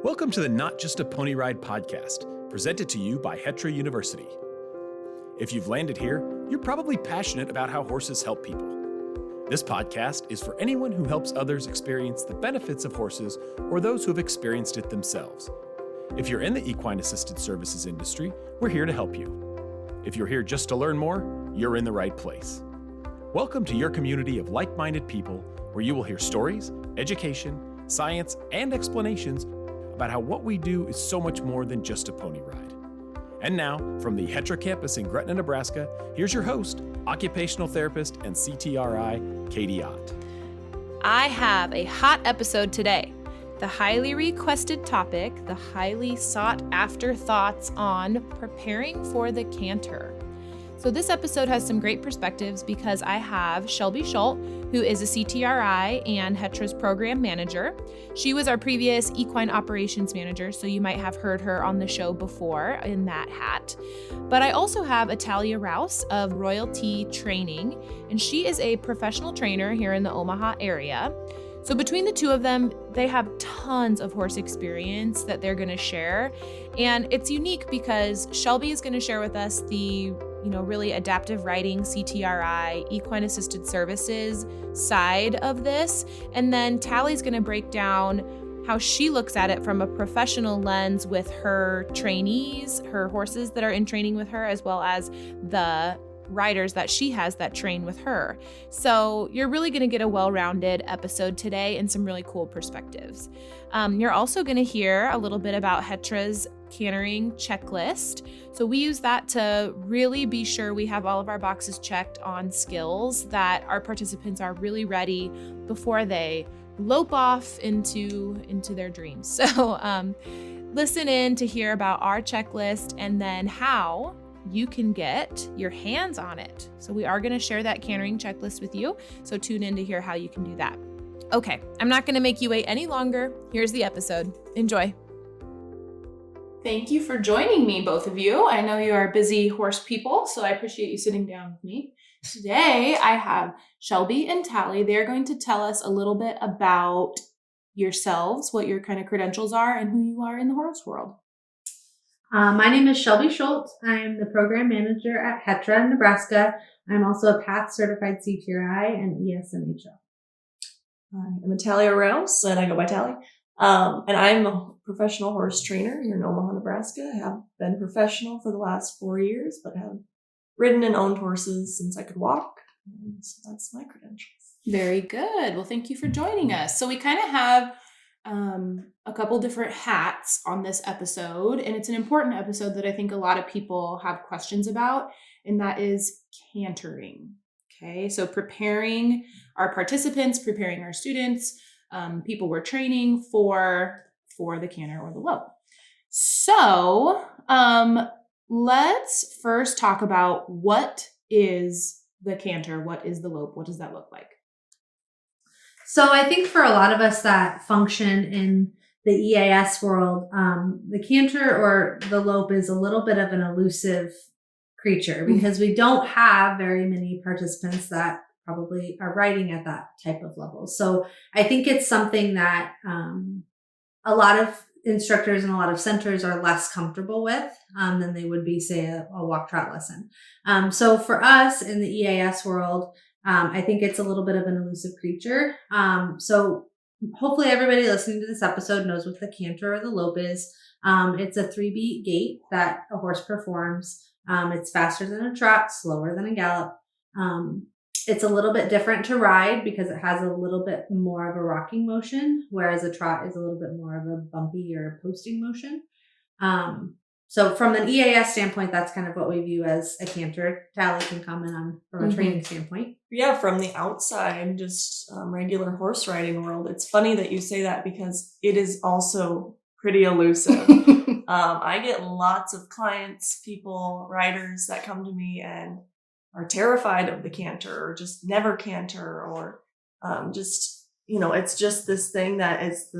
Welcome to the Not Just a Pony Ride podcast, presented to you by HETRA University. If you've landed here, you're probably passionate about how horses help people. This podcast is for anyone who helps others experience the benefits of horses or those who have experienced it themselves. If you're in the equine assisted services industry, we're here to help you. If you're here just to learn more, you're in the right place. Welcome to your community of like-minded people where you will hear stories, education, science, and explanations about how what we do is so much more than just a pony ride. And now, from the HETRA campus in Gretna, Nebraska, here's your host, occupational therapist and CTRI, Katie Ott. I have a hot episode today. The highly requested topic, the highly sought after thoughts on preparing for the canter. So this episode has some great perspectives because I have Shelby Schult, who is a CTRI and HETRA's program manager. She was our previous equine operations manager, so you might have heard her on the show before in that hat. But I also have Italia Rouse of Royalty Training, and she is a professional trainer here in the Omaha area. So between the two of them, they have tons of horse experience that they're going to share. And it's unique because Shelby is going to share with us the really adaptive riding, CTRI, equine assisted services side of this. And then Tally's going to break down how she looks at it from a professional lens with her trainees, her horses that are in training with her, as well as the riders that she has that train with her. So you're really going to get a well-rounded episode today and some really cool perspectives. You're also going to hear a little bit about HETRA's cantering checklist. So we use that to really be sure we have all of our boxes checked on skills that our participants are really ready before they lope off into their dreams. So listen in to hear about our checklist and then how you can get your hands on it. So we are going to share that cantering checklist with you. So tune in to hear how you can do that. Okay, I'm not going to make you wait any longer. Here's the episode. Enjoy. Thank you for joining me, both of you. I know you are busy horse people, so I appreciate you sitting down with me. Today, I have Shelby and Tally. They're going to tell us a little bit about yourselves, what your kind of credentials are, and who you are in the horse world. My name is Shelby Schult. I'm the program manager at HETRA in Nebraska. I'm also a PATH certified CTRI and ESMHO. I'm Italia Rouse, and I go by Tally. And I'm a professional horse trainer here in Omaha, Nebraska. I have been professional for the last 4 years, but have ridden and owned horses since I could walk. And so that's my credentials. Very good. Well, thank you for joining us. So we kind of have a couple different hats on this episode, and it's an important episode that I think a lot of people have questions about, and that is cantering. Okay, so preparing our participants, preparing our students, people we're training for the canter or the lope. So let's first talk about what is the canter, what is the lope, what does that look like? So I think for a lot of us that function in the EAS world, the canter or the lope is a little bit of an elusive creature because we don't have very many participants that probably are riding at that type of level. So I think it's something that a lot of instructors and a lot of centers are less comfortable with than they would be, say, a walk trot lesson. So for us in the EAS world, I think it's a little bit of an elusive creature. So hopefully everybody listening to this episode knows what the canter or the lope is. It's a 3-beat gait that a horse performs. It's faster than a trot, slower than a gallop. It's a little bit different to ride because it has a little bit more of a rocking motion, whereas a trot is a little bit more of a bumpy or posting motion. So from an EAS standpoint, that's kind of what we view as a canter. Tally can comment on from a training standpoint. Yeah, from the outside, just regular horse riding world. It's funny that you say that because it is also pretty elusive. I get lots of clients, people, riders that come to me and are terrified of the canter or just never canter or it's just this thing that is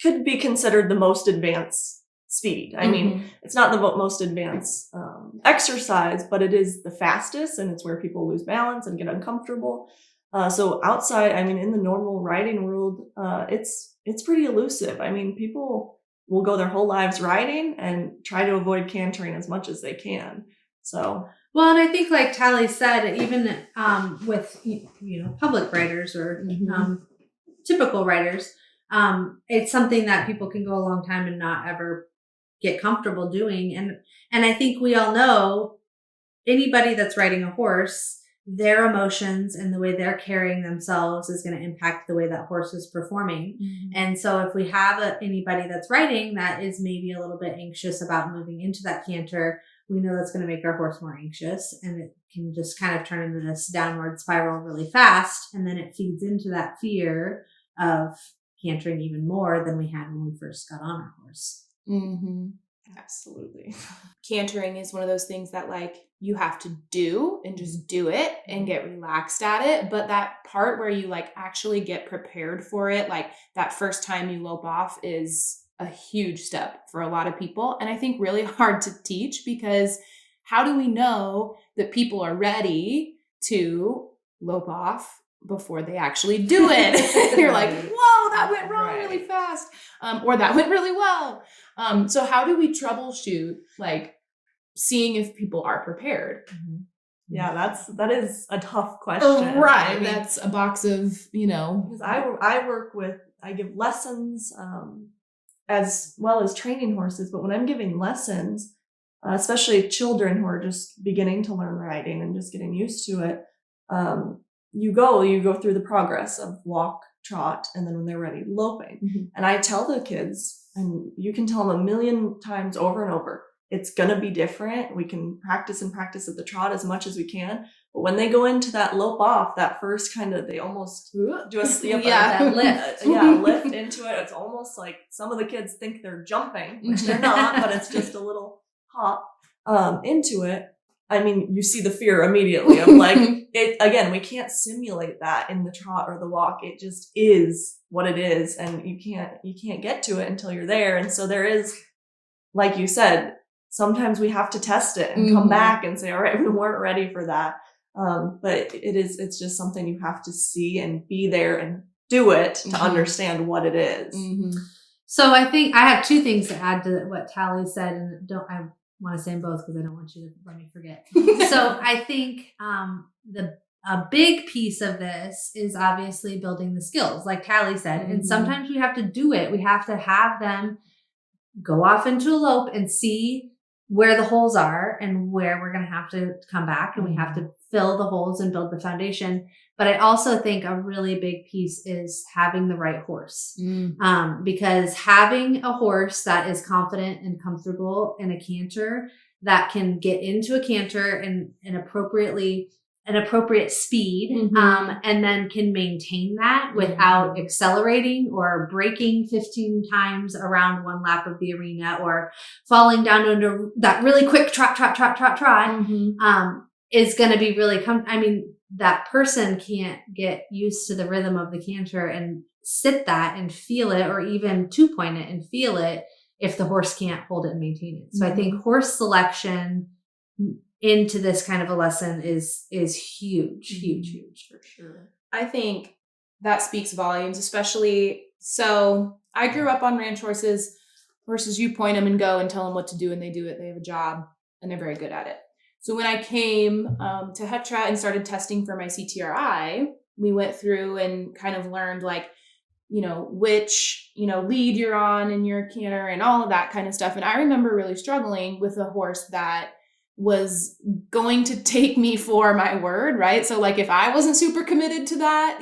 could be considered the most advanced speed. I mean, it's not the most advanced exercise, but it is the fastest and it's where people lose balance and get uncomfortable. So outside, I mean, in the normal riding world, it's pretty elusive. I mean, people will go their whole lives riding and try to avoid cantering as much as they can. So, well, and I think like Tally said, even with public riders or typical riders, it's something that people can go a long time and not ever get comfortable doing. And I think we all know anybody that's riding a horse, their emotions and the way they're carrying themselves is going to impact the way that horse is performing. Mm-hmm. And so if we have anybody that's riding that is maybe a little bit anxious about moving into that canter, we know that's going to make our horse more anxious, and it can just kind of turn into this downward spiral really fast. And then it feeds into that fear of cantering even more than we had when we first got on our horse. Mm-hmm. Absolutely. Cantering is one of those things that like you have to do and just do it and get relaxed at it. But that part where you like actually get prepared for it, like that first time you lope off, is a huge step for a lot of people. And I think really hard to teach, because how do we know that people are ready to lope off before they actually do it? You're like, whoa, that went wrong really fast. Or that went really well. So how do we troubleshoot, like, seeing if people are prepared? Mm-hmm. Yeah, that is a tough question. Right. I mean, that's a box of, because I give lessons, as well as training horses, but when I'm giving lessons, especially children who are just beginning to learn riding and just getting used to it, you go through the progress of walk, trot, and then when they're ready, loping. Mm-hmm. And I tell the kids, and you can tell them a million times over and over, it's going to be different. We can practice at the trot as much as we can. But when they go into that lope off, that first kind of, they almost do a that lift. Lift into it. It's almost like some of the kids think they're jumping, which they're not, but it's just a little hop into it. I mean, you see the fear immediately of like, again, we can't simulate that in the trot or the walk. It just is what it is. And you can't get to it until you're there. And so there is, like you said, sometimes we have to test it and come back and say, all right, we weren't ready for that. But it's just something you have to see and be there and do it to understand what it is. Mm-hmm. So I think I have two things to add to what Tally said, and I want to say them both because I don't want you to let me forget. So I think a big piece of this is obviously building the skills, like Tally said. Mm-hmm. And sometimes we have to do it. We have to have them go off into a lope and see where the holes are and where we're going to have to come back, and we have to fill the holes and build the foundation. But I also think a really big piece is having the right horse. Because having a horse that is confident and comfortable in a canter, that can get into a canter and an appropriate speed, and then can maintain that without accelerating or braking 15 times around one lap of the arena, or falling down into that really quick trot, is going to be really that person can't get used to the rhythm of the canter and sit that and feel it, or even 2-point it and feel it, if the horse can't hold it and maintain it. So I think horse selection into this kind of a lesson is huge for sure. I think that speaks volumes, especially, so I grew up on ranch horses. You point them and go and tell them what to do, and they do it. They have a job and they're very good at it. So when I came to HETRA and started testing for my CTRI, we went through and kind of learned which, lead you're on in your canter and all of that kind of stuff. And I remember really struggling with a horse that was going to take me for my word, right? So like if I wasn't super committed to that,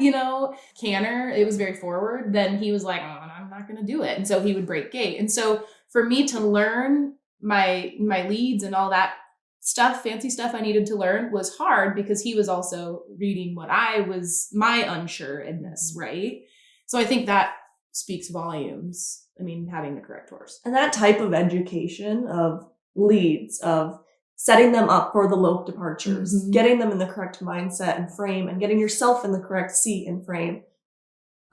canter, it was very forward, then he was like, oh, I'm not going to do it. And so he would break gait. And so for me to learn my leads and all that stuff, fancy stuff I needed to learn, was hard, because he was also reading what my unsureness, right? So I think that speaks volumes. I mean, having the correct horse. And that type of education of leads, of setting them up for the lope departures, getting them in the correct mindset and frame, and getting yourself in the correct seat and frame.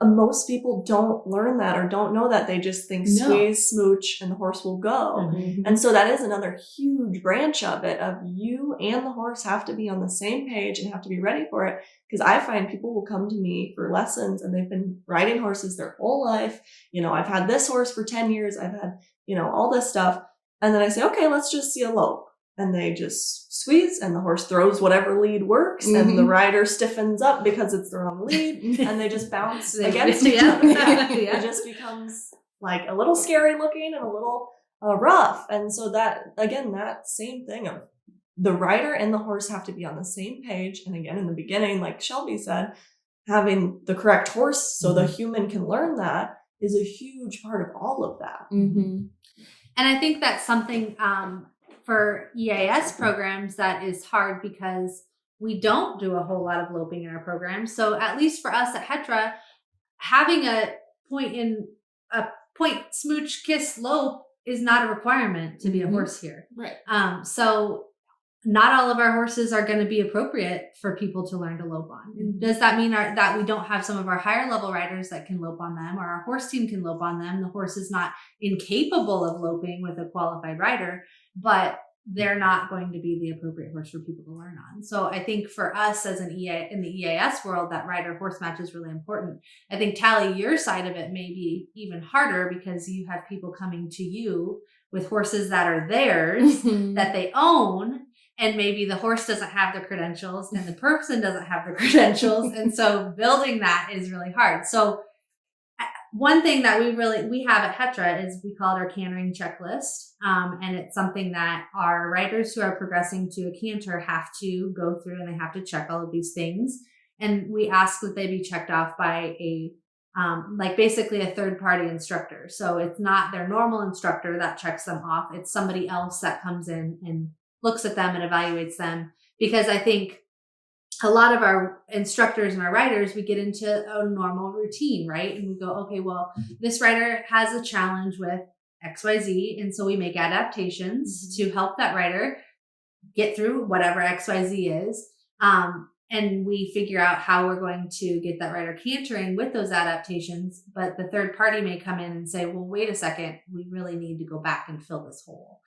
most people don't learn that or don't know that. They just think squeeze, smooch, and the horse will go. Mm-hmm. And so that is another huge branch of it, of you and the horse have to be on the same page and have to be ready for it. Because I find people will come to me for lessons and they've been riding horses their whole life. I've had this horse for 10 years. I've had, all this stuff. And then I say, okay, let's just see a lope. And they just squeeze and the horse throws whatever lead works and the rider stiffens up because it's the wrong lead and they just bounce against each other. It just becomes like a little scary looking and a little rough. And so that, again, that same thing of the rider and the horse have to be on the same page. And again, in the beginning, like Shelby said, having the correct horse so the human can learn that is a huge part of all of that. And I think that's something for EAS programs that is hard because we don't do a whole lot of loping in our programs. So at least for us at HETRA, having a point smooch kiss lope is not a requirement to be a horse here. Right. So not all of our horses are going to be appropriate for people to learn to lope on. And does that mean that we don't have some of our higher level riders that can lope on them, or our horse team can lope on them? The horse is not incapable of loping with a qualified rider, but they're not going to be the appropriate horse for people to learn on. So I think for us as in the EAS world, that rider horse match is really important. I think Tally, your side of it may be even harder because you have people coming to you with horses that are theirs that they own. And maybe the horse doesn't have the credentials and the person doesn't have the credentials. And so building that is really hard. So one thing that we have at HETRA is we call it our cantering checklist. And it's something that our riders who are progressing to a canter have to go through, and they have to check all of these things. And we ask that they be checked off by basically a third party instructor. So it's not their normal instructor that checks them off. It's somebody else that comes in and looks at them and evaluates them. Because I think a lot of our instructors and our riders, we get into a normal routine, right? And we go, okay, well, this rider has a challenge with XYZ. And so we make adaptations to help that rider get through whatever XYZ is. And we figure out how we're going to get that rider cantering with those adaptations. But the third party may come in and say, well, wait a second, we really need to go back and fill this hole.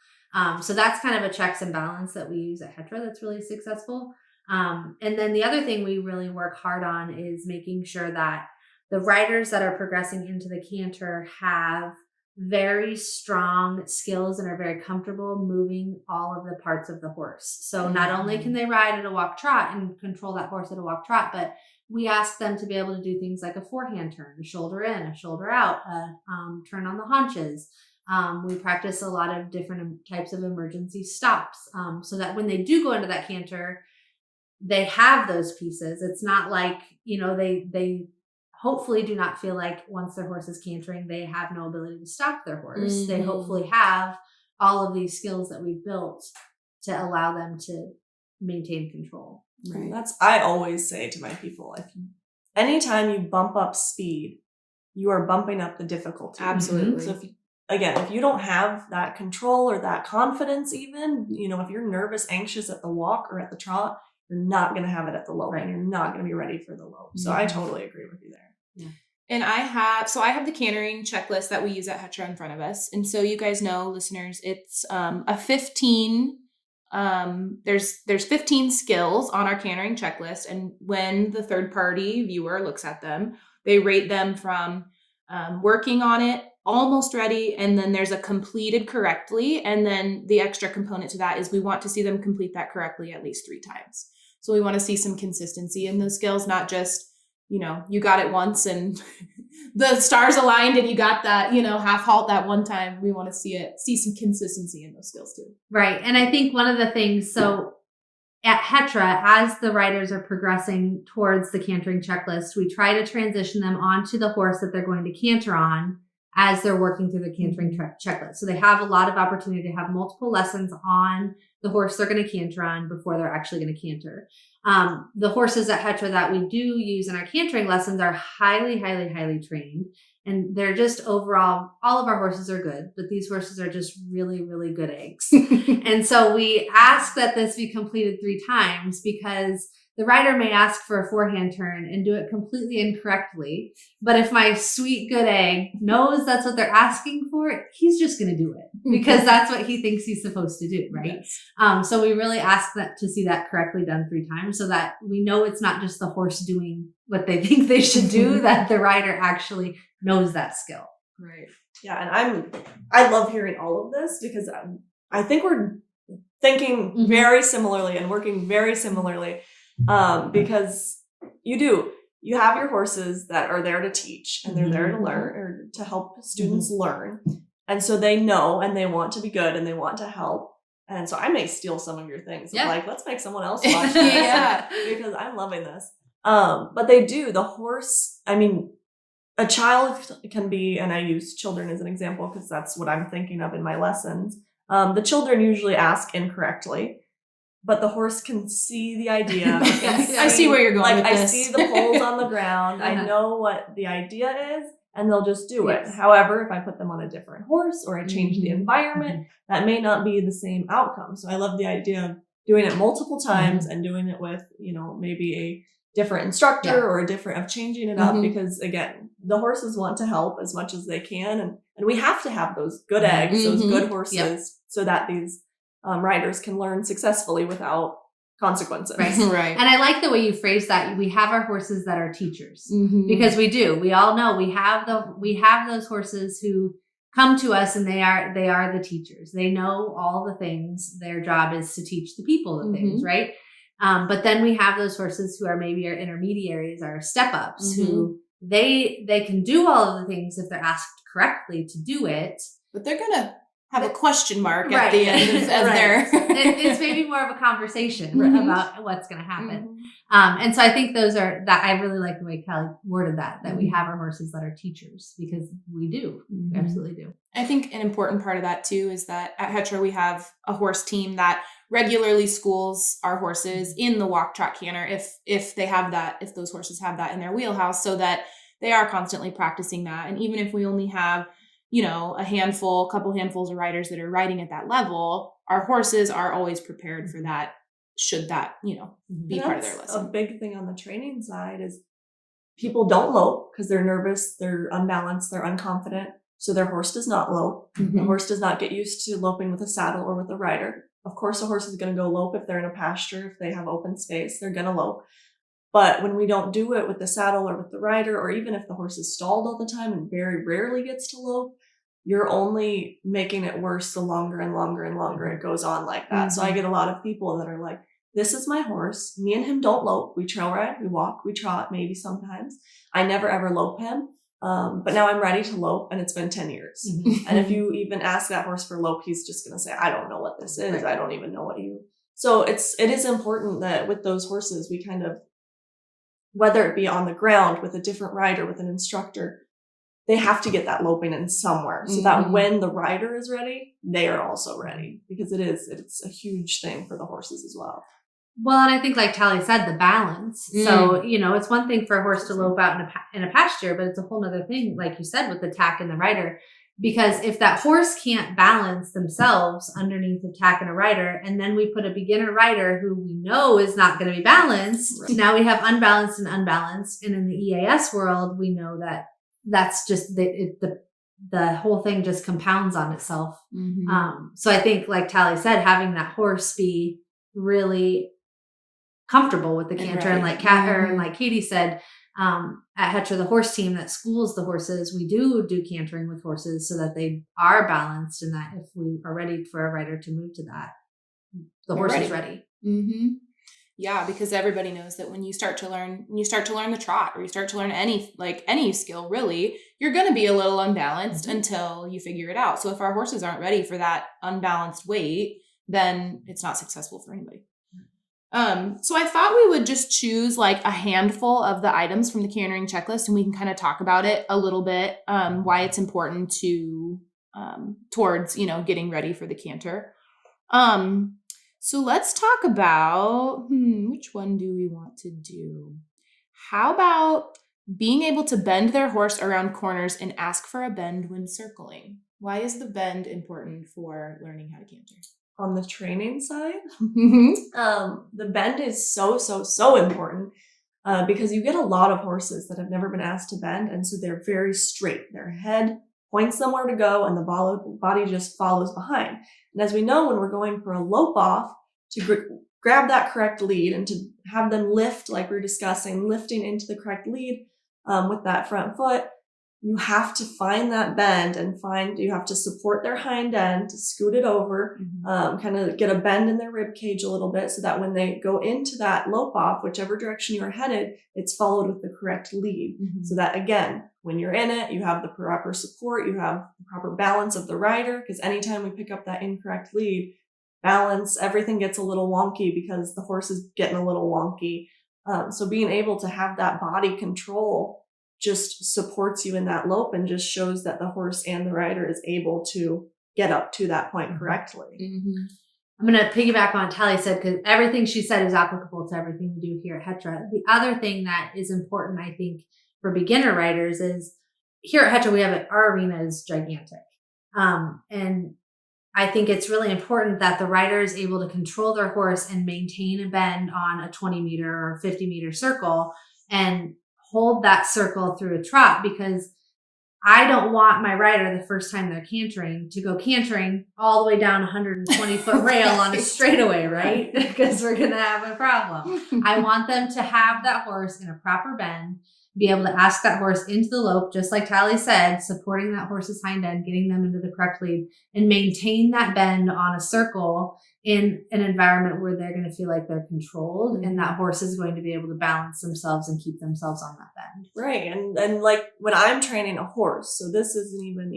So that's kind of a checks and balance that we use at HETRA that's really successful. And then the other thing we really work hard on is making sure that the riders that are progressing into the canter have very strong skills and are very comfortable moving all of the parts of the horse. So not only can they ride at a walk trot and control that horse at a walk trot, but we ask them to be able to do things like a forehand turn, a shoulder in, a shoulder out, a turn on the haunches. We practice a lot of different types of emergency stops so that when they do go into that canter, they have those pieces. It's not like, they hopefully do not feel like once their horse is cantering, they have no ability to stop their horse. They hopefully have all of these skills that we've built to allow them to maintain control. Right. I always say to my people, anytime you bump up speed, you are bumping up the difficulty. Absolutely. So if you don't have that control or that confidence, even, if you're nervous, anxious at the walk or at the trot, you're not going to have it at the lope, and you're not going to be ready for the lope. So I totally agree with you there. Yeah. And I have the cantering checklist that we use at HETRA in front of us. And so you guys know, listeners, it's a 15, there's 15 skills on our cantering checklist. And when the third party viewer looks at them, they rate them from working on it, almost ready, and then there's a completed correctly. And then the extra component to that is we want to see them complete that correctly at least 3 times. So we want to see some consistency in those skills, not just, you got it once and the stars aligned and you got that, half halt that one time. We want to see some consistency in those skills too. Right. And I think one of the things, so at HETRA, as the riders are progressing towards the cantering checklist, we try to transition them onto the horse that they're going to canter on as they're working through the cantering checklist. So they have a lot of opportunity to have multiple lessons on the horse they're going to canter on before they're actually going to canter. The horses at HETRA that we do use in our cantering lessons are highly, highly, highly trained. And they're just overall, all of our horses are good, but these horses are just really, really good eggs. And so we ask that this be completed 3 times because the rider may ask for a forehand turn and do it completely incorrectly. But if my sweet, good egg knows that's what they're asking for, he's just going to do it because that's what he thinks he's supposed to do, right? Yes. So we really ask that to see that correctly done 3 times so that we know it's not just the horse doing what they think they should do, that the rider actually knows that skill. Right. Yeah. And I love hearing all of this because I think we're thinking very similarly and working very similarly. Because you have your horses that are there to teach and they're there to learn or to help students learn. And so they know and they want to be good and they want to help. And so I may steal some of your things. Yeah. Like, let's make someone else watch this because I'm loving this. But they do. The horse, I mean, a child can be, and I use children as an example because that's what I'm thinking of in my lessons. The children usually ask incorrectly. But the horse can see the idea. I see where you're going with this. I see the poles on the ground. I know what the idea is, and they'll just do it. However, if I put them on a different horse or I change the environment, that may not be the same outcome. So I love the idea of doing it multiple times and doing it with, maybe a different instructor or of changing it up because, again, the horses want to help as much as they can. And we have to have those good eggs, those good horses, so that these riders can learn successfully without consequences. Right. And I like the way you phrase that. We have our horses that are teachers because we do. We all know we have those horses who come to us and they are the teachers. They know all the things. Their job is to teach the people the things, right? But then we have those horses who are maybe our intermediaries, our step-ups, who they can do all of the things if they're asked correctly to do it. But they're going to have a question mark at the end of their... It's maybe more of a conversation about what's going to happen. And so I think I really like the way Kelly worded that we have our horses that are teachers because we do. We absolutely do. I think an important part of that too is that at HETRA we have a horse team that regularly schools our horses in the walk, trot, canter if they have that, if those horses have that in their wheelhouse, so that they are constantly practicing that. And even if we only have a couple handfuls of riders that are riding at that level, our horses are always prepared for that, should that, be part of their lesson. A big thing on the training side is people don't lope because they're nervous, they're unbalanced, they're unconfident. So their horse does not lope. The horse does not get used to loping with a saddle or with a rider. Of course, a horse is going to go lope if they're in a pasture, if they have open space, they're going to lope. But when we don't do it with the saddle or with the rider, or even if the horse is stalled all the time and very rarely gets to lope, you're only making it worse the longer and longer and longer it goes on like that. So I get a lot of people that are like, this is my horse. Me and him don't lope. We trail ride, we walk, we trot, maybe sometimes. I never ever lope him. But now I'm ready to lope and it's been 10 years. And if you even ask that horse for lope, he's just going to say, I don't know what this is. I don't even know what you... So it is important that with those horses, we kind of, whether it be on the ground with a different rider, with an instructor, they have to get that loping in somewhere so that when the rider is ready, they are also ready because it's a huge thing for the horses as well. Well, and I think like Tally said, the balance. So, it's one thing for a horse to lope out in a pasture, but it's a whole other thing, like you said, with the tack and the rider. Because if that horse can't balance themselves underneath a tack and a rider, and then we put a beginner rider who we know is not going to be balanced, now we have unbalanced and unbalanced. And in the EAS world, we know that that's just the whole thing just compounds on itself. So I think, like Tally said, having that horse be really comfortable with the canter, and like and like Katie said, at HETRA, the horse team that schools the horses, we do cantering with horses so that they are balanced, and that if we are ready for a rider to move to that, the horse is ready. Yeah, because everybody knows that when you start to learn the trot, or you start to learn any skill, really, you're going to be a little unbalanced until you figure it out. So if our horses aren't ready for that unbalanced weight, then it's not successful for anybody. So I thought we would just choose like a handful of the items from the cantering checklist, and we can kind of talk about it a little bit, why it's important to, towards, getting ready for the canter. So let's talk about, which one do we want to do? How about being able to bend their horse around corners and ask for a bend when circling? Why is the bend important for learning how to canter? on the training side, Mm-hmm. the bend is so important because you get a lot of horses that have never been asked to bend, and so they're very straight. Their head points somewhere to go, and the body just follows behind. And as we know, when we're going for a lope off, to grab that correct lead and to have them lift, like we were discussing, lifting into the correct lead with that front foot, you have to find that bend and you have to support their hind end to scoot it over, kind of get a bend in their rib cage a little bit so that when they go into that lope off, whichever direction you're headed, it's followed with the correct lead. So that again, when you're in it, you have the proper support, you have the proper balance of the rider, because anytime we pick up that incorrect lead, balance, everything gets a little wonky because the horse is getting a little wonky. So being able to have that body control just supports you in that lope and just shows that the horse and the rider is able to get up to that point correctly. I'm going to piggyback on what Tally said, because everything she said is applicable to everything we do here at HETRA. The other thing that is important, I think, for beginner riders is here at HETRA, our arena is gigantic. And I think it's really important that the rider is able to control their horse and maintain a bend on a 20 meter or 50 meter circle and hold that circle through a trot, because I don't want my rider the first time they're cantering to go cantering all the way down 120 foot rail on a straightaway, right? Because we're going to have a problem. I want them to have that horse in a proper bend, be able to ask that horse into the lope, just like Tally said, supporting that horse's hind end, getting them into the correct lead, and maintain that bend on a circle in an environment where they're going to feel like they're controlled, and that horse is going to be able to balance themselves and keep themselves on that bend. Right. And like when I'm training a horse, so this isn't even,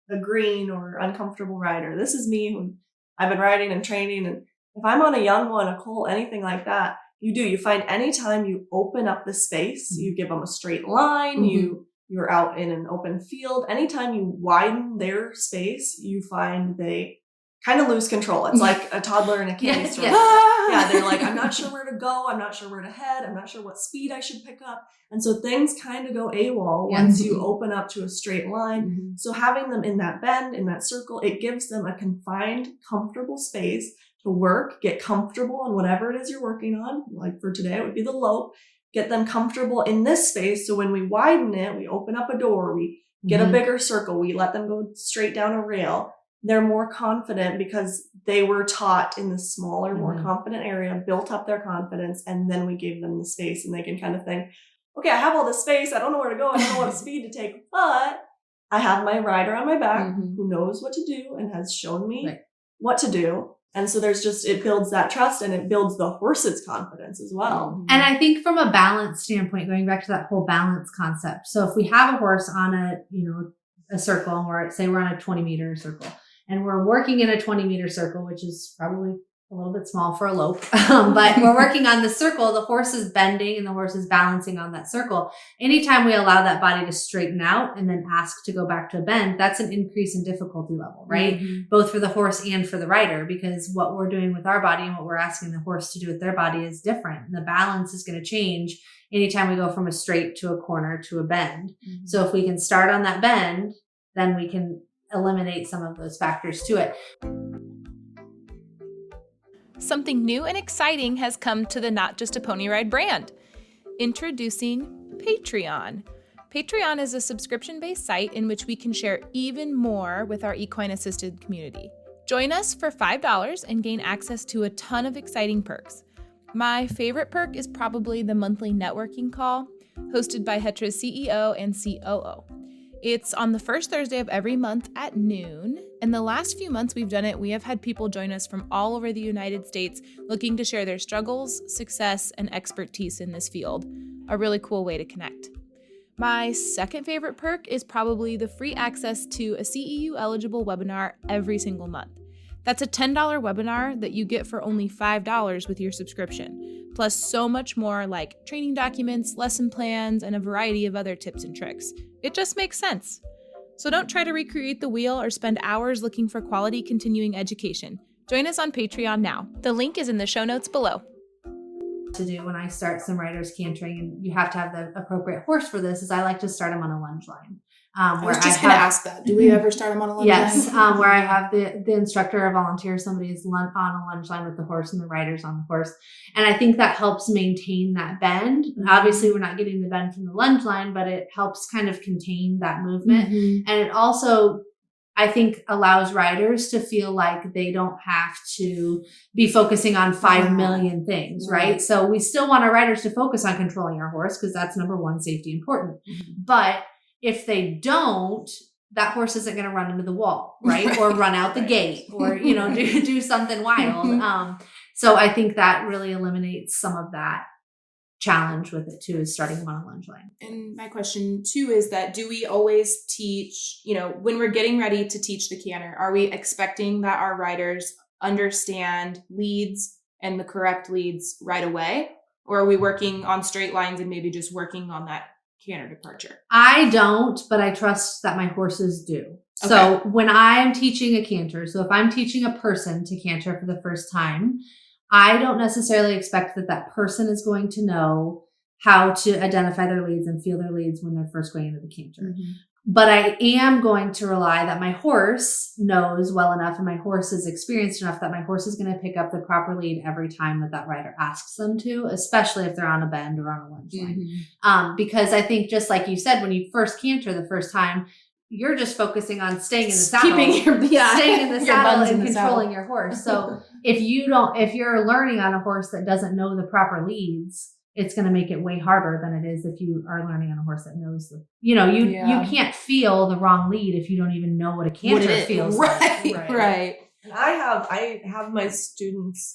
a green or uncomfortable rider. This is me who I've been riding and training. And if I'm on a young one, a colt, anything like that, you find anytime you open up the space, you give them a straight line, you're out in an open field. Anytime you widen their space, you find they kind of lose control. It's like a toddler in a candy store. Yeah, they're like, I'm not sure where to go. I'm not sure where to head. I'm not sure what speed I should pick up. And so things kind of go AWOL once you open up to a straight line. So having them in that bend, in that circle, it gives them a confined, comfortable space to work, get comfortable on whatever it is you're working on. Like for today, it would be the lope. Get them comfortable in this space. So when we widen it, we open up a door, we get a bigger circle, we let them go straight down a rail. They're more confident because they were taught in the smaller, more confident area, built up their confidence, and then we gave them the space, and they can kind of think, okay, I have all this space. I don't know where to go. I don't know what speed to take, but I have my rider on my back who knows what to do and has shown me what to do. And so it builds that trust, and it builds the horse's confidence as well. And I think from a balance standpoint, going back to that whole balance concept. So if we have a horse on a circle, and we're on a 20 meter circle, and we're working in a 20 meter circle, which is probably a little bit small for a lope, but we're working on the circle, the horse is bending and the horse is balancing on that circle. Anytime we allow that body to straighten out and then ask to go back to a bend, that's an increase in difficulty level, right? Both for the horse and for the rider, because what we're doing with our body and what we're asking the horse to do with their body is different. And the balance is going to change anytime we go from a straight to a corner to a bend. So if we can start on that bend, then we can eliminate some of those factors to it. Something new and exciting has come to the Not Just a Pony Ride brand. Introducing Patreon. Patreon is a subscription-based site in which we can share even more with our equine-assisted community. Join us for $5 and gain access to a ton of exciting perks. My favorite perk is probably the monthly networking call, hosted by HETRA's CEO and COO. It's on the first Thursday of every month at noon, and the last few months we've done it, we have had people join us from all over the United States looking to share their struggles, success, and expertise in this field. A really cool way to connect. My second favorite perk is probably the free access to a CEU-eligible webinar every single month. That's a $10 webinar that you get for only $5 with your subscription, plus so much more like training documents, lesson plans, and a variety of other tips and tricks. It just makes sense. So don't try to recreate the wheel or spend hours looking for quality continuing education. Join us on Patreon now. The link is in the show notes below. To do when I start some riders cantering, and you have to have the appropriate horse for this, is I like to start them on a lunge line. I was just going to ask that. Do we ever start them on a lunge yes, line? where I have the instructor or volunteer, somebody is on a lunge line with the horse and the rider's on the horse. And I think that helps maintain that bend. Obviously, we're not getting the bend from the lunge line, but it helps kind of contain that movement. And it also, I think, allows riders to feel like they don't have to be focusing on 5 million things, right? So we still want our riders to focus on controlling our horse because that's number one, safety important. But if they don't, that horse isn't going to run into the wall, right? Or run out the gate or, you know, do something wild. So I think that really eliminates some of that challenge with it too, is starting them on a lunge line. And my question too is that, do we always teach, you know, when we're getting ready to teach the canter, are we expecting that our riders understand leads and the correct leads right away? Or are we working on straight lines and maybe just working on that canter departure? I don't, but I trust that my horses do. Okay. So when I'm teaching a canter, so if I'm teaching a person to canter for the first time, I don't necessarily expect that that person is going to know how to identify their leads and feel their leads when they're first going into the canter. But I am going to rely that my horse knows well enough and my horse is experienced enough that my horse is going to pick up the proper lead every time that rider asks them to, especially if they're on a bend or on a lunge line. Because I think, just like you said, when you first canter the first time, you're just focusing on staying in the saddle, staying in the saddle and controlling your horse. So if you're learning on a horse that doesn't know the proper leads, it's going to make it way harder than it is if you are learning on a horse that knows you can't feel the wrong lead if you don't even know what a canter feels like. Right. And I have my students,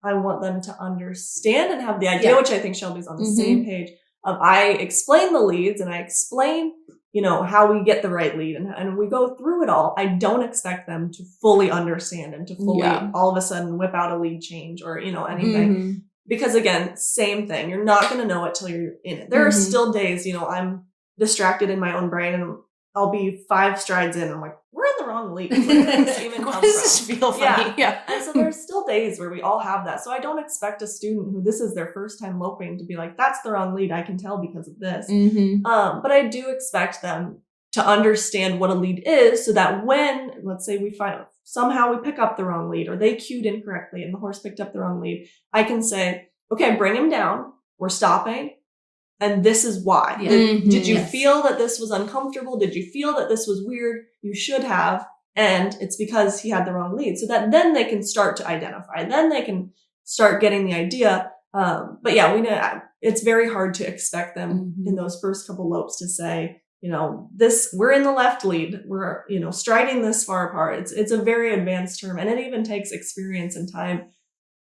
I want them to understand and have the idea, which I think Shelby's on the same page of, I explain the leads and I explain, you know, how we get the right lead and we go through it all. I don't expect them to fully understand and to fully all of a sudden whip out a lead change or, you know, anything. Because again, same thing. You're not going to know it till you're in it. There are still days, you know, I'm distracted in my own brain and I'll be 5 strides in and I'm like, we're in the wrong lead. Why does this feel funny? Yeah. And so there's still days where we all have that. So I don't expect a student who this is their first time loping to be like, that's the wrong lead. I can tell because of this. But I do expect them to understand what a lead is so that when, let's say somehow we pick up the wrong lead or they cued incorrectly and the horse picked up the wrong lead, I can say, okay, bring him down. We're stopping. And this is why. Did you feel that this was uncomfortable? Did you feel that this was weird? You should have. And it's because he had the wrong lead. So that then they can start to identify. Then they can start getting the idea. But yeah, we know it's very hard to expect them in those first couple lopes to say, you know, we're in the left lead. We're, you know, striding this far apart. It's a very advanced term. And it even takes experience and time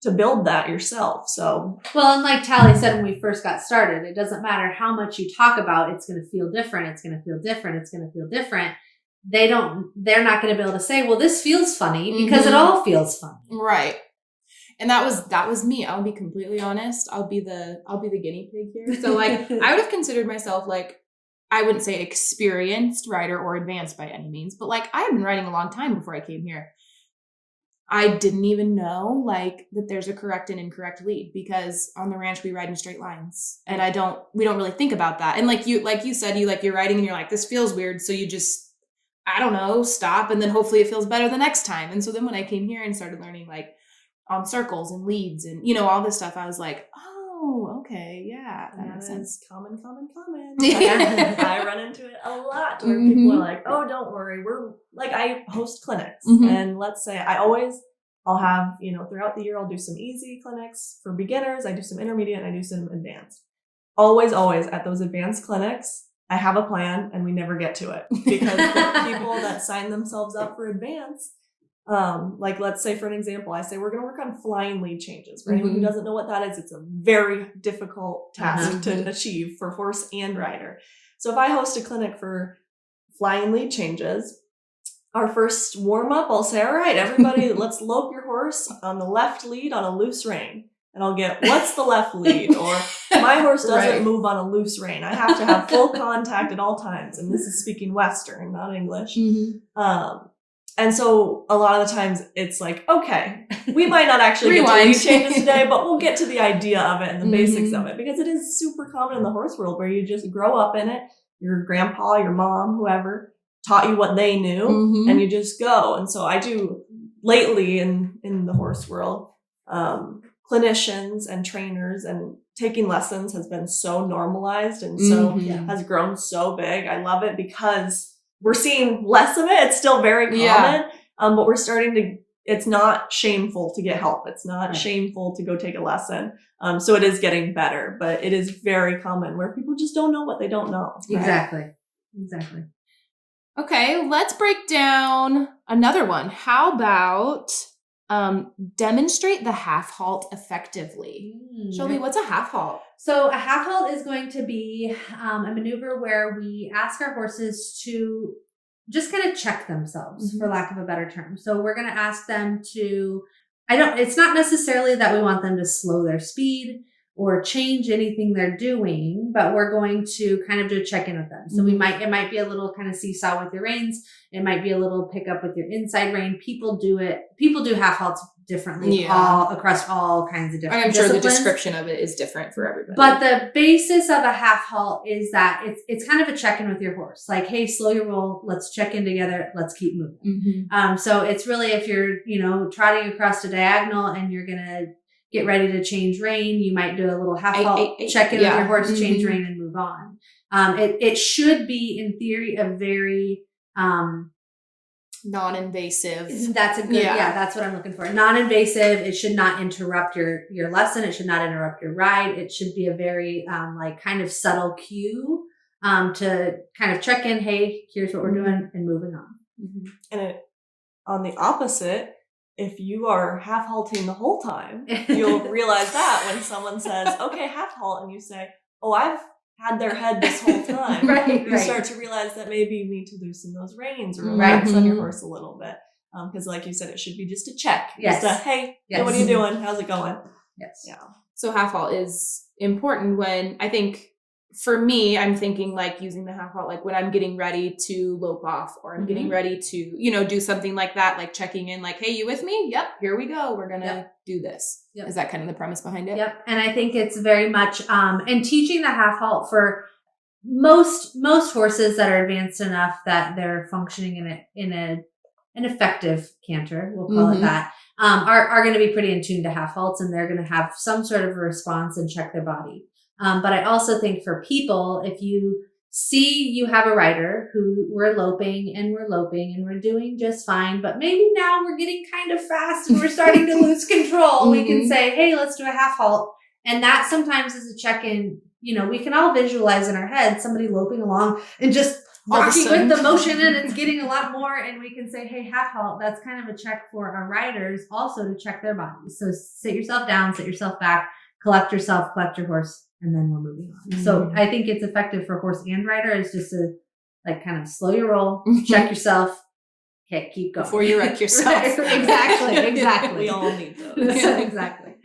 to build that yourself. So, well, and like Tally said, when we first got started, it doesn't matter how much you talk about, it's going to feel different. It's going to feel different. It's going to feel different. They're not going to be able to say, well, this feels funny because it all feels funny. Right. And that was me. I'll be completely honest. I'll be the guinea pig here. So like, I would have considered myself like, I wouldn't say experienced rider or advanced by any means, but like I had been riding a long time before I came here. I didn't even know like that there's a correct and incorrect lead because on the ranch we ride in straight lines and we don't really think about that. And like you said, you're riding and you're like, this feels weird. So you just, I don't know, stop. And then hopefully it feels better the next time. And so then when I came here and started learning like on circles and leads and, you know, all this stuff, I was like, oh, okay. Yeah. That makes sense. Common. I run into it a lot where people are like, oh, don't worry. We're like, I host clinics and let's say I'll have, you know, throughout the year, I'll do some easy clinics for beginners. I do some intermediate and I do some advanced. Always at those advanced clinics, I have a plan and we never get to it because the people that sign themselves up for advanced, like let's say for an example, I say we're going to work on flying lead changes. For anyone who doesn't know what that is, it's a very difficult task to achieve for horse and rider. So if I host a clinic for flying lead changes, our first warm up, I'll say, all right, everybody, let's lope your horse on the left lead on a loose rein. And I'll get, what's the left lead? Or my horse doesn't move on a loose rein. I have to have full contact at all times. And this is speaking Western, not English. And so a lot of the times it's like, okay, we might not actually get to lead changes today, but we'll get to the idea of it and the basics of it because it is super common in the horse world where you just grow up in it. your grandpa, your mom, whoever taught you what they knew, Mhm. and you just go. And so I do lately in the horse world, clinicians and trainers and taking lessons has been so normalized and so Mhm. has grown so big. I love it because we're seeing less of it. It's still very common, Yeah. but we're starting to, it's not shameful to get help. It's not Right. shameful to go take a lesson. So it is getting better, but it is very common where people just don't know what they don't know. Exactly. Okay, let's break down another one. How about demonstrate the half halt effectively? Shelby, what's a half halt? So a half halt is going to be a maneuver where we ask our horses to just kind of check themselves, for lack of a better term. So we're going to ask them to, it's not necessarily that we want them to slow their speed or change anything they're doing, but we're going to kind of do a check-in with them. So it might be a little kind of seesaw with your reins. It might be a little pick up with your inside rein. People do half halts differently across all kinds of different I'm sure the disciplines. description of it is different for everybody. But the basis of a half halt is that it's kind of a check-in with your horse. Like, hey, slow your roll. Let's check in together. Let's keep moving. So it's really, if you're, trotting across a diagonal and you're going to get ready to change rein, you might do a little half halt, check in with your horse, change rein, and move on. It should be, in theory, a very non-invasive. That's a good, that's what I'm looking for. Non-invasive. It should not interrupt your lesson. It should not interrupt your ride. It should be a very kind of subtle cue to kind of check in. Hey, here's what we're doing, and moving on. And on the opposite, if you are half halting the whole time, you'll realize that when someone says, okay, half halt, and you say, oh, I've had their head this whole time. You start to realize that maybe you need to loosen those reins or relax on your horse a little bit. Because like you said, it should be just a check. Yes. Just a, hey, what are you doing? How's it going? Yes. Yeah. So half halt is important when, I think, for me, I'm thinking like using the half halt, like when I'm getting ready to lope off, or I'm getting ready to, do something like that, like checking in, like, hey, you with me? Yep. Here we go. We're going to do this. Is that kind of the premise behind it? Yep. And I think it's very much, and teaching the half halt for most horses that are advanced enough that they're functioning in an effective canter, we'll call it that, are going to be pretty in tune to half halts, and they're going to have some sort of a response and check their body. But I also think for people, if you see you have a rider who we're loping and we're doing just fine, but maybe now we're getting kind of fast and we're starting to lose control, we can say, hey, let's do a half halt. And that sometimes is a check-in. We can all visualize in our head somebody loping along and just rocking with the motion, and it's getting a lot more. And we can say, hey, half halt. That's kind of a check for our riders also to check their bodies. So sit yourself down, sit yourself back, collect yourself, collect your horse, and then we're moving on. So I think it's effective for horse and rider. It's just to kind of slow your roll, check yourself, okay, keep going. Before you wreck yourself. Exactly. We all need those. Exactly.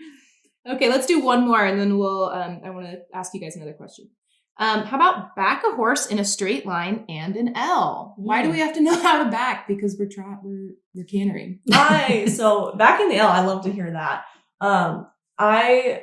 Okay, let's do one more, and then we'll, I want to ask you guys another question. How about back a horse in a straight line and an L? Why do we have to know how to back? Because we're cantering. So backing the L, I love to hear that. I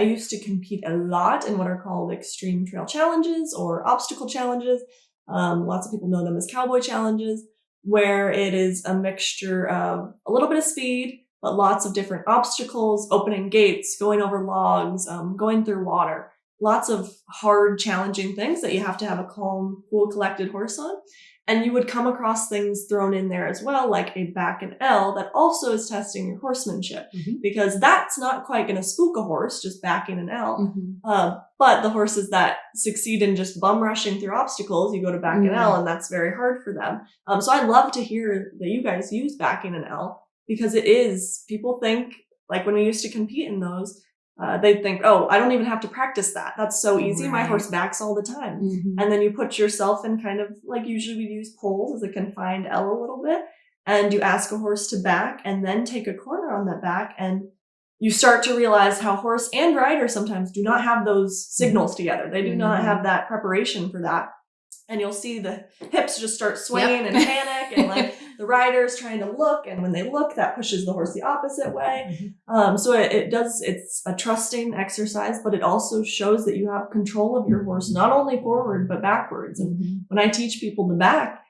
used to compete a lot in what are called extreme trail challenges or obstacle challenges. Lots of people know them as cowboy challenges, where it is a mixture of a little bit of speed, but lots of different obstacles, opening gates, going over logs, going through water, lots of hard, challenging things that you have to have a calm, cool, collected horse on. And you would come across things thrown in there as well, like a back and L that also is testing your horsemanship, because that's not quite going to spook a horse, just backing an L. But the horses that succeed in just bum rushing through obstacles, you go to back an L, and that's very hard for them. So I love to hear that you guys use backing an L, because it is, people think, like when we used to compete in those, they'd think, oh, I don't even have to practice that. That's so easy. My horse backs all the time. And then you put yourself in kind of like, usually we use poles as a confined L a little bit. And you ask a horse to back and then take a corner on that back. And you start to realize how horse and rider sometimes do not have those signals together. They do not have that preparation for that. and you'll see the hips just start swaying and panic, and like the rider's trying to look, and when they look, that pushes the horse the opposite way. So it's a trusting exercise, but it also shows that you have control of your horse, not only forward, but backwards. And when I teach people to back,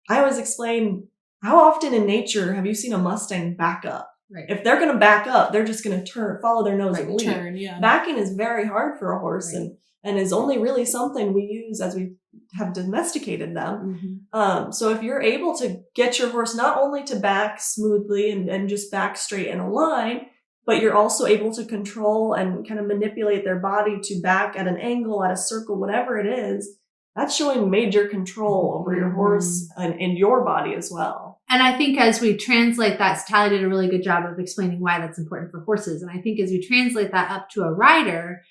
I always explain, how often in nature have you seen a Mustang back up? Right. If they're going to back up, they're just going to follow their nose and lead. Turn, yeah. Backing is very hard for a horse, Right. and is only really something we use as we have domesticated them. So if you're able to get your horse not only to back smoothly and just back straight in a line, but you're also able to control and kind of manipulate their body to back at an angle, at a circle, whatever it is, that's showing major control over your horse and your body as well. And I think as we translate that, Tally did a really good job of explaining why that's important for horses. And I think as we translate that up to a rider,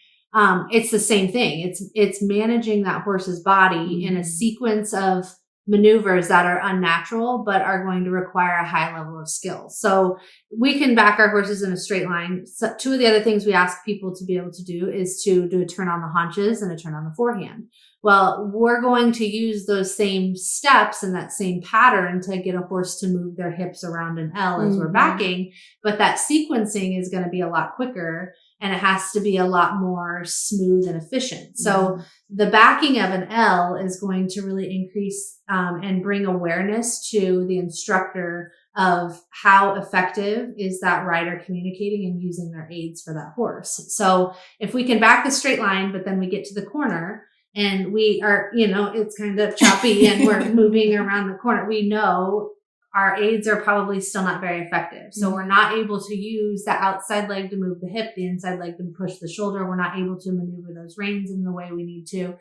it's the same thing. It's managing that horse's body in a sequence of maneuvers that are unnatural, but are going to require a high level of skill. So we can back our horses in a straight line. So two of the other things we ask people to be able to do is to do a turn on the haunches and a turn on the forehand. Well, we're going to use those same steps and that same pattern to get a horse to move their hips around an L as we're backing, but that sequencing is going to be a lot quicker, and it has to be a lot more smooth and efficient. So the backing of an L is going to really increase and bring awareness to the instructor of how effective is that rider communicating and using their aids for that horse. So if we can back the straight line, but then we get to the corner and we are, it's kind of choppy and we're moving around the corner, we know our aids are probably still not very effective. So we're not able to use the outside leg to move the hip, the inside leg to push the shoulder. We're not able to maneuver those reins in the way we need to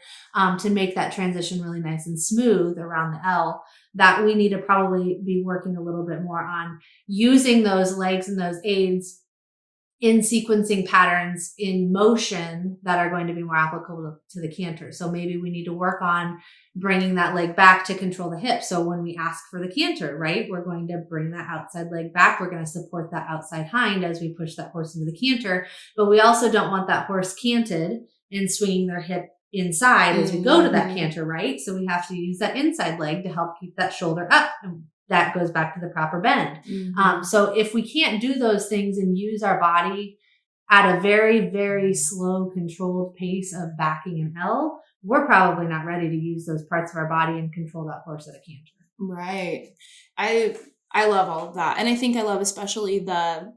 make that transition really nice and smooth around the L. That we need to probably be working a little bit more on using those legs and those aids in sequencing patterns in motion that are going to be more applicable to the canter. So maybe we need to work on bringing that leg back to control the hip. So when we ask for the canter, right, we're going to bring that outside leg back. We're going to support that outside hind as we push that horse into the canter. But we also don't want that horse canted and swinging their hip inside as we go to that canter, right? So we have to use that inside leg to help keep that shoulder up. And that goes back to the proper bend. So if we can't do those things and use our body at a very, very slow, controlled pace of backing an L, we're probably not ready to use those parts of our body and control that horse at a canter. Right. I love all of that. And I think I love especially the,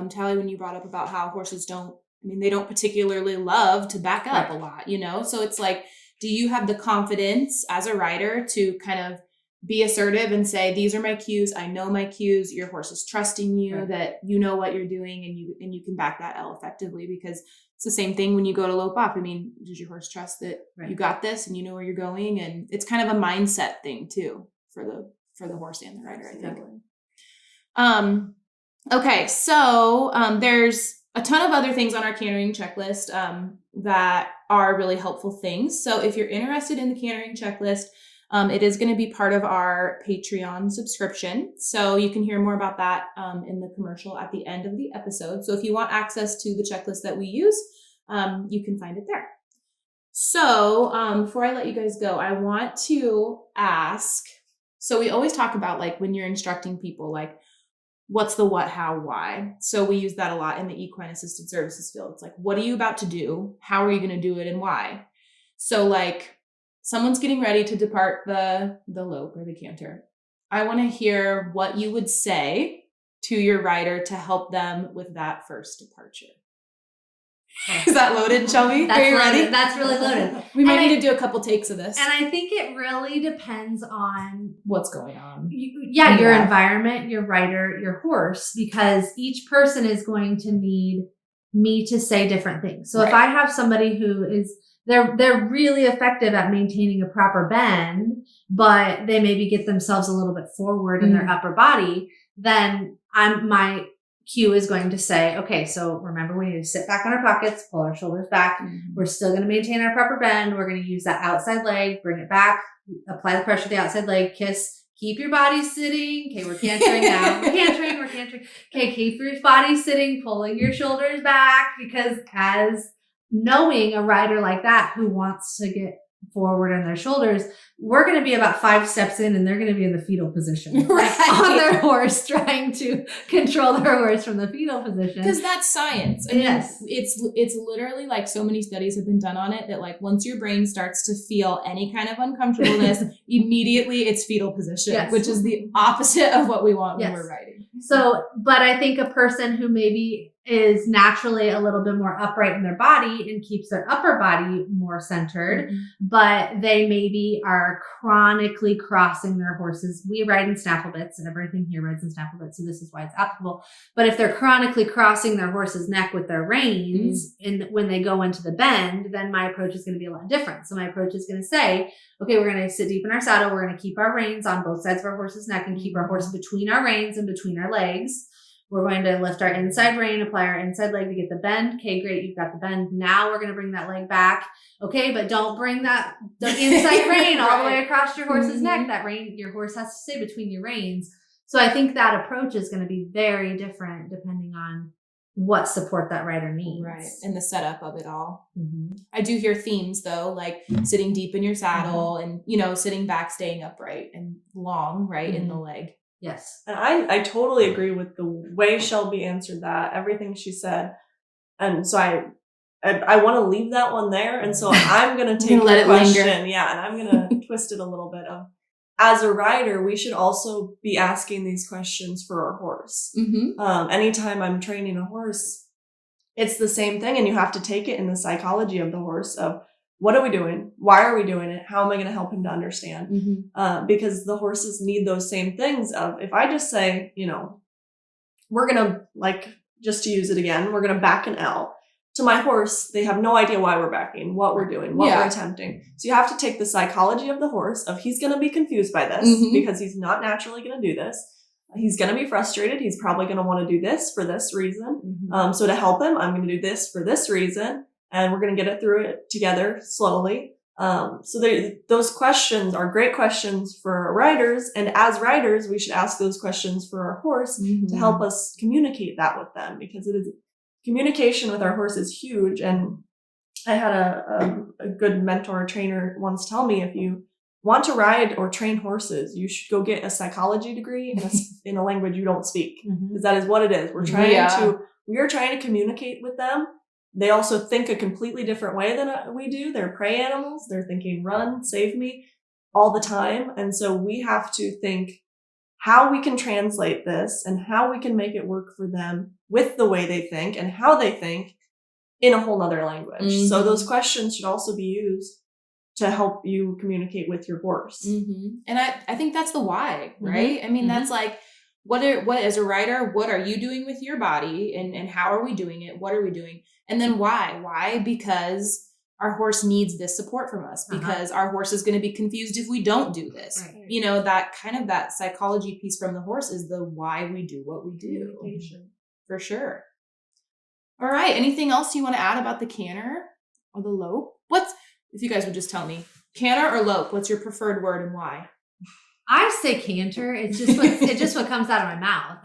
Tally, when you brought up about how horses they don't particularly love to back up a lot, So it's like, do you have the confidence as a rider to kind of be assertive and say, these are my cues. I know my cues. Your horse is trusting you that you know what you're doing and you can back that L effectively, because it's the same thing when you go to lope off. Does your horse trust that you got this and you know where you're going? And it's kind of a mindset thing too for the horse and the rider, I think. Okay. So, there's a ton of other things on our cantering checklist, that are really helpful things. So if you're interested in the cantering checklist, it is going to be part of our Patreon subscription. So you can hear more about that in the commercial at the end of the episode. So if you want access to the checklist that we use, you can find it there. So before I let you guys go, I want to ask, so we always talk about like when you're instructing people, like what's the what, how, why? So we use that a lot in the equine assisted services field. It's like, what are you about to do? How are you going to do it and why? So like, someone's getting ready to depart the lope or the canter. I want to hear what you would say to your rider to help them with that first departure. Is that loaded, Shelby? Are you ready? That's really loaded. We might need to do a couple takes of this. And I think it really depends on what's going on. Your environment, your rider, your horse, because each person is going to need me to say different things. So if I have somebody who is they're really effective at maintaining a proper bend, but they maybe get themselves a little bit forward in their upper body, then my cue is going to say, okay, so remember we need to sit back on our pockets, pull our shoulders back. We're still going to maintain our proper bend. We're going to use that outside leg, bring it back, apply the pressure to the outside leg, kiss, keep your body sitting. Okay, we're cantering now. We're cantering. Okay, keep your body sitting, pulling your shoulders back, because as knowing a rider like that who wants to get forward on their shoulders, we're going to be about 5 steps in and they're going to be in the fetal position Right. on their horse, trying to control their horse from the fetal position. Because that's science. I mean, Yes. it's literally like so many studies have been done on it that like once your brain starts to feel any kind of uncomfortableness, immediately it's fetal position, Yes. which is the opposite of what we want when Yes. we're riding. So, but I think a person who maybe is naturally a little bit more upright in their body and keeps their upper body more centered, but they maybe are chronically crossing their horses. We ride in snaffle bits, and everything here rides in snaffle bits, so this is why it's applicable. But if they're chronically crossing their horse's neck with their reins, and when they go into the bend, then my approach is going to be a lot different. So my approach is going to say, okay, we're going to sit deep in our saddle. We're going to keep our reins on both sides of our horse's neck and keep our horse between our reins and between our legs. We're going to lift our inside rein, apply our inside leg to get the bend. Okay, great. You've got the bend. Now we're going to bring that leg back. Okay, but don't bring the inside rein all the way across your horse's neck. That rein, your horse has to stay between your reins. So I think that approach is going to be very different depending on what support that rider needs. Right. And the setup of it all. I do hear themes though, like sitting deep in your saddle and, you know, sitting back, staying upright and long, right, in the leg. Yes. And I totally agree with the way Shelby answered that, everything she said. And so I want to leave that one there. And so I'm going to take let the it question. linger. Yeah. And I'm going to twist it a little bit of, as a rider, we should also be asking these questions for our horse. Anytime I'm training a horse, it's the same thing. And you have to take it in the psychology of the horse of, what are we doing? Why are we doing it? How am I going to help him to understand? Because the horses need those same things of, if I just say, you know, we're going to, like, just to use it again, we're going to back an L. To my horse, they have no idea why we're backing, what we're doing, what we're attempting. So you have to take the psychology of the horse of, he's going to be confused by this because he's not naturally going to do this. He's going to be frustrated. He's probably going to want to do this for this reason. So to help him, I'm going to do this for this reason. And we're going to get it through it together slowly. So those questions are great questions for riders. And as riders, we should ask those questions for our horse to help us communicate that with them, because it is communication with our horse is huge. And I had a good mentor trainer once tell me, if you want to ride or train horses, you should go get a psychology degree in a language you don't speak, because that is what it is. We are trying to communicate with them. They also think a completely different way than we do. They're prey animals. They're thinking, run, save me all the time. And so we have to think how we can translate this and how we can make it work for them with the way they think and how they think in a whole nother language. So those questions should also be used to help you communicate with your horse. And I think that's the why, right? I mean, that's like, what as a rider, what are you doing with your body, and how are we doing it? What are we doing? And then why? Because our horse needs this support from us, because our horse is going to be confused if we don't do this. Right. You know, that kind of that psychology piece from the horse is the why we do what we do. For sure. All right. Anything else you want to add about the canter or the lope? If you guys would just tell me, canter or lope, what's your preferred word and why? I say canter. It's just what comes out of my mouth.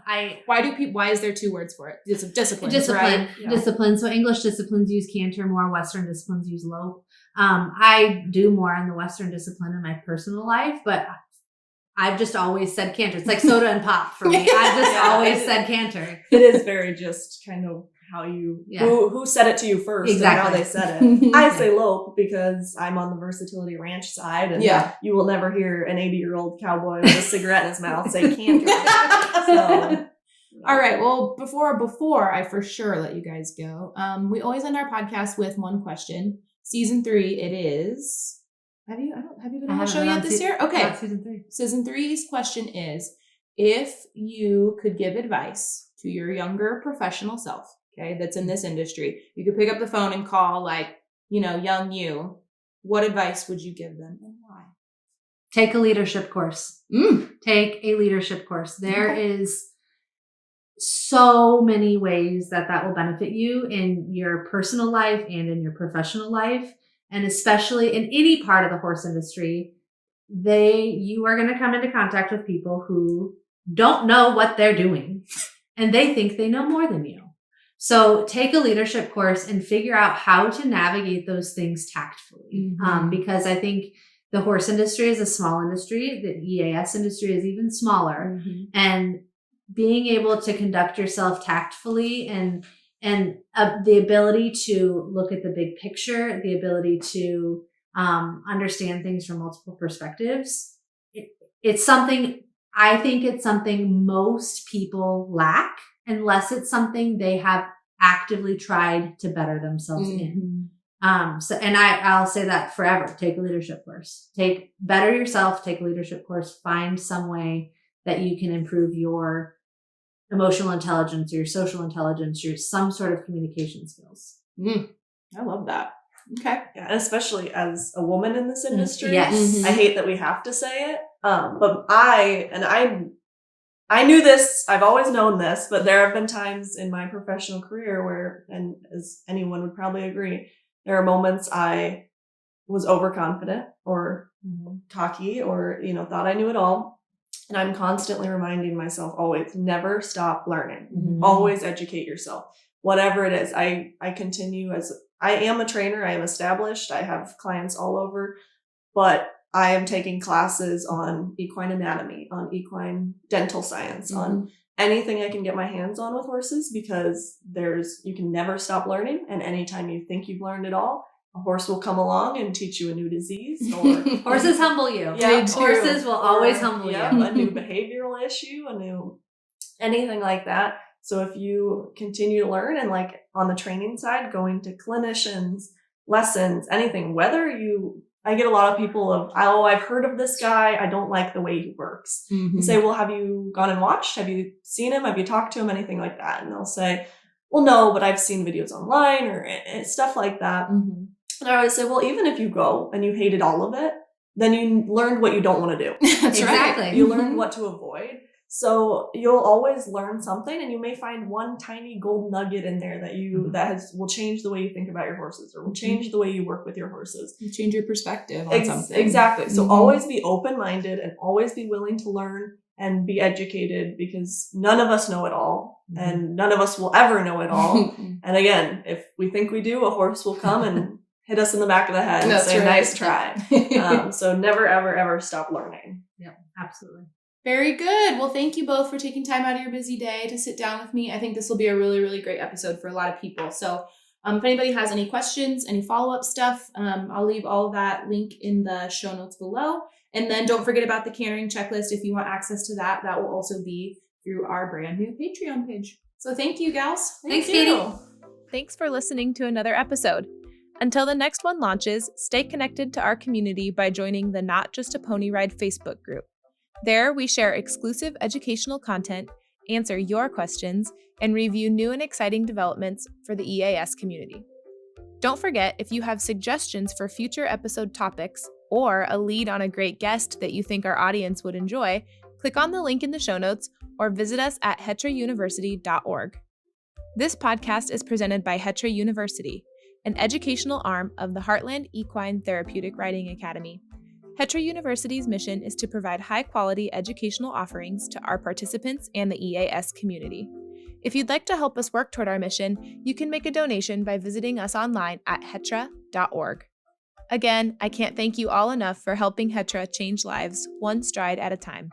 Why is there 2 words for it? It's discipline. Right? Discipline. So English disciplines use canter more. Western disciplines use lope. I do more in the Western discipline in my personal life, but I've just always said canter. It's like soda and pop for me. I've just always said canter. It is very just kind of how you, who said it to you first and how they said it. I say lope because I'm on the Versatility Ranch side, and you will never hear an 80-year-old cowboy with a cigarette in his mouth say canter. All right. Well, before I for sure let you guys go, we always end our podcast with one question. Season 3, it is. Have you been on the show yet this year? Okay. Season 3. Season 3's question is, if you could give advice to your younger professional self, okay, that's in this industry, you could pick up the phone and call, like, you know, young you, what advice would you give them and why? Take a leadership course. Take a leadership course. There is so many ways that will benefit you in your personal life and in your professional life. And especially in any part of the horse industry, you are going to come into contact with people who don't know what they're doing and they think they know more than you. So take a leadership course and figure out how to navigate those things tactfully. Because I think the horse industry is a small industry. The EAS industry is even smaller. And being able to conduct yourself tactfully and the ability to look at the big picture, the ability to understand things from multiple perspectives. It's something, I think it's something most people lack unless it's something they have actively tried to better themselves in. And I'll say that forever. Take a leadership course. Better yourself, take a leadership course, find some way that you can improve your emotional intelligence, your social intelligence, your some sort of communication skills. I love that. Okay. Yeah, especially as a woman in this industry. Yes. I hate that we have to say it. But I knew this, I've always known this, but there have been times in my professional career where, and as anyone would probably agree, there are moments I was overconfident or cocky or, thought I knew it all. And I'm constantly reminding myself always, never stop learning. Always educate yourself. Whatever it is, I continue I am a trainer. I am established. I have clients all over, but I am taking classes on equine anatomy, on equine dental science, on anything I can get my hands on with horses, because you can never stop learning. And anytime you think you've learned it all, a horse will come along and teach you a new disease. Or horses humble you. Yeah, horses will always humble you. A new behavioral issue, anything like that. So if you continue to learn, and like on the training side, going to clinicians, lessons, anything, I get a lot of people I've heard of this guy, I don't like the way he works. And say, well, have you gone and watched? Have you seen him? Have you talked to him? Anything like that? And they'll say, well, no, but I've seen videos online or stuff like that. And I always say, well, even if you go and you hated all of it, then you learned what you don't want to do. That's exactly. right. You learned what to avoid. So you'll always learn something, and you may find one tiny gold nugget in there that will change the way you think about your horses, or will change the way you work with your horses. You change your perspective on something. Exactly. So always be open-minded and always be willing to learn and be educated, because none of us know it all, and none of us will ever know it all. And again, if we think we do, a horse will come and hit us in the back of the head and say, nice try. So never, ever, ever stop learning. Yeah, absolutely. Very good. Well, thank you both for taking time out of your busy day to sit down with me. I think this will be a really, really great episode for a lot of people. So if anybody has any questions, any follow-up stuff, I'll leave all of that link in the show notes below. And then don't forget about the cantering checklist. If you want access to that, that will also be through our brand new Patreon page. So thank you, gals. Thanks, Katie. Thanks for listening to another episode. Until the next one launches, stay connected to our community by joining the Not Just a Pony Ride Facebook group. There, we share exclusive educational content, answer your questions, and review new and exciting developments for the EAS community. Don't forget, if you have suggestions for future episode topics or a lead on a great guest that you think our audience would enjoy, click on the link in the show notes or visit us at hetrauniversity.org. This podcast is presented by HETRA University, an educational arm of the Heartland Equine Therapeutic Riding Academy. HETRA University's mission is to provide high-quality educational offerings to our participants and the EAS community. If you'd like to help us work toward our mission, you can make a donation by visiting us online at hetra.org. Again, I can't thank you all enough for helping HETRA change lives one stride at a time.